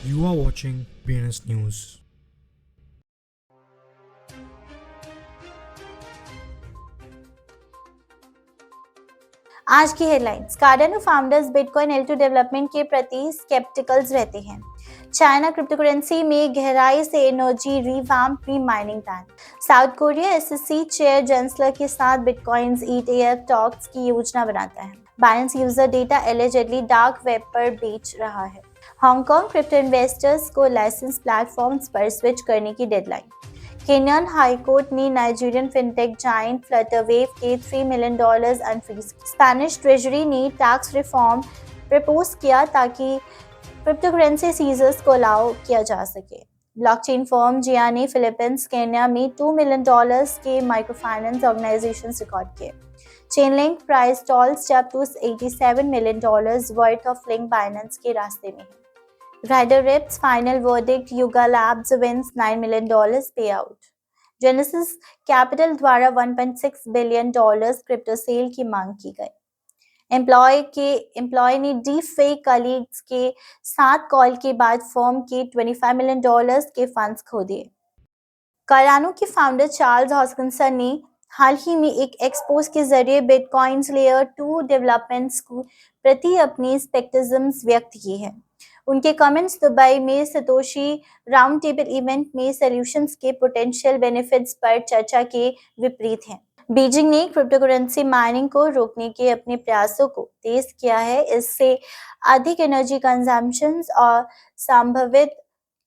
You are watching BNS News. आज की headlines. Cardano founders bitcoin L2 development के प्रति स्केप्टिकल्स रहते हैं। चाइना क्रिप्टोकरेंसी में गहराई से energy revamp pre mining ban. South Korea SSC chair Gensler के साथ बिटकॉइंस ETF टॉक्स की योजना बनाता है। Binance user data allegedly dark web पर बेच रहा है। हांगकांग क्रिप्टो इन्वेस्टर्स को लाइसेंस प्लेटफॉर्म्स पर स्विच करने की डेडलाइन। केनियन हाई कोर्ट ने नाइजीरियन फिनटेक जायंट फ्लटरवेव के $3 मिलियन अनफ्रीज। स्पेनिश ट्रेजरी ने टैक्स रिफॉर्म प्रपोज किया ताकि क्रिप्टोकरेंसी सीजर्स को अलाउ किया जा सके। ब्लॉकचेन फर्म जिया ने फिलीपींस केन्या में $2 मिलियन के माइक्रोफाइनेंस ऑर्गेनाइजेशन रिकॉर्ड किए। चेनलिंक प्राइस टॉल्स जब to $87 million worth of link Binance के रास्ते में है। Rider Rip's final verdict, Yuga Labs wins $9 million payout. Genesis Capital द्वारा $1.6 बिलियन क्रिप्टो सेल की मांग की गई। एम्प्लॉय ने डीप फेक कलीग्स के साथ कॉल के बाद फर्म के $25 मिलियन के फंड्स खो दिए। कार्डानो के फाउंडर चार्ल्स हॉस्किंसन ने हाल ही में एक एक्सपोज के जरिए बिटकॉइंस लेयर 2 डेवलपमेंट्स को प्रति अपनी स्पेक्टिज्म्स व्यक्त की है। उनके कमेंट्स दुबई में सतोशी राउंड टेबल इवेंट में सॉल्यूशंस के पोटेंशियल बेनिफिट्स पर चर्चा के विपरीत हैं। बीजिंग ने क्रिप्टोकरेंसी माइनिंग को रोकने के अपने प्रयासों को तेज किया है। इससे अधिक एनर्जी कंजम्पशन और संभावित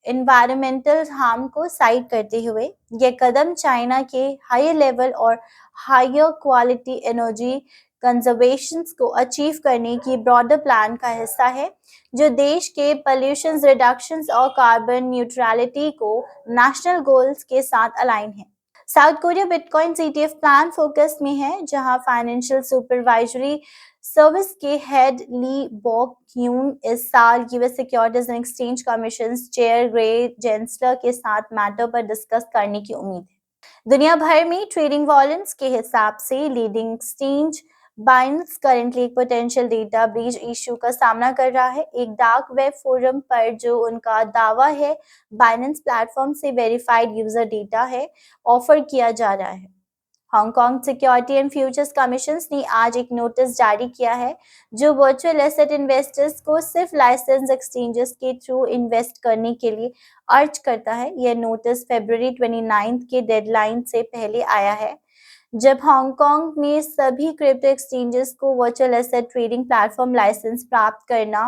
एनवायरमेंटल हार्म को साइड करते हुए यह कदम चाइना के हायर लेवल और हायर क्वालिटी एनर्जी कंजर्वेशन को अचीव करने की ब्रॉडर प्लान का हिस्सा है, जो देश के पॉल्यूशन रिडक्शन और कार्बन न्यूट्रलिटी को नेशनल गोल्स के साथ अलाइन है। South Korea bitcoin ETF plan focus में है, जहां फाइनेंशियल सुपरवाइजरी सर्विस के हेड ली बॉक ह्यून इस साल US Securities and Exchange Commission chair Gary Gensler के साथ मैटर पर डिस्कस करने की उम्मीद है। दुनिया भर में ट्रेडिंग वॉल्यूम्स के हिसाब से लीडिंग एक्सचेंज बाइनेंस करेंटली एक पोटेंशियल डेटा ब्रीच इश्यू का सामना कर रहा है। एक डार्क वेब फोरम पर जो उनका दावा है बाइनेंस प्लेटफॉर्म से वेरीफाइड यूजर डेटा है ऑफर किया जा रहा है। Hong Kong security and futures commission ने आज एक नोटिस जारी किया है, जो वर्चुअल एसेट इन्वेस्टर्स को सिर्फ लाइसेंस एक्सचेंजेस के थ्रू इन्वेस्ट करने के लिए अर्ज करता है। यह नोटिस फरवरी 29 के डेडलाइन से पहले आया है, जब हांगकांग में सभी क्रिप्टो एक्सचेंजेस को virtual asset trading platform license प्राप्त करना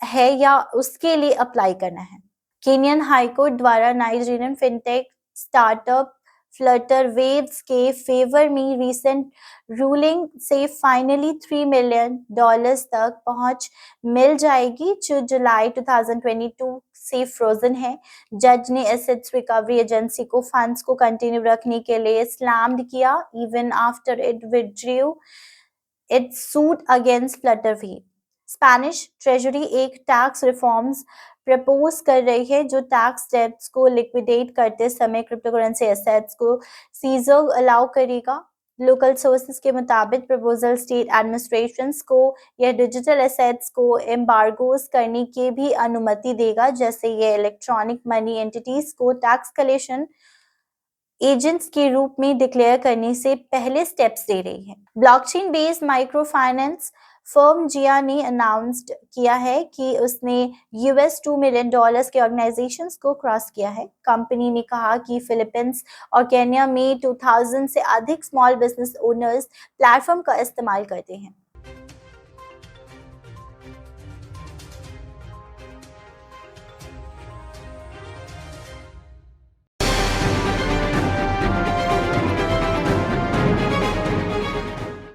है या उसके लिए अप्लाई करना है। केनियन हाईकोर्ट द्वारा Nigerian fintech startup Flutter waves के फेवर में रिसेंट रूलिंग से फाइनली $3 मिलियन तक पहुंच मिल जाएगी, जो जुलाई 2022 से फ्रोजन है। जज ने एसेट्स रिकवरी एजेंसी को फंड्स को कंटिन्यू रखने के लिए स्लैम्ड किया even after it withdrew its suit against Flutterwave. Spanish treasury एक टैक्स रिफॉर्म्स प्रपोज कर रही है, जो टैक्स डेब्ट्स को लिक्विडेट करते समय क्रिप्टोकरेंसी एसेट्स को सीजर अलाउ करेगा। लोकल सोर्सेज के मुताबिक प्रपोजल स्टेट एडमिनिस्ट्रेशंस को यह डिजिटल एसेट्स को एम्बार्गोज करने की भी अनुमति देगा, जैसे यह इलेक्ट्रॉनिक मनी एंटिटीज को टैक्स कलेक्शन एजेंट्स के रूप में डिक्लेयर करने से पहले स्टेप्स दे रही है। Blockchain based micro finance firm जिया ने अनाउंस्ड किया है कि उसने $2 मिलियन के ऑर्गेनाइजेशंस को क्रॉस किया है। कंपनी ने कहा कि फिलीपींस और केन्या में 2000 से अधिक स्मॉल बिजनेस ओनर्स प्लेटफॉर्म का इस्तेमाल करते हैं।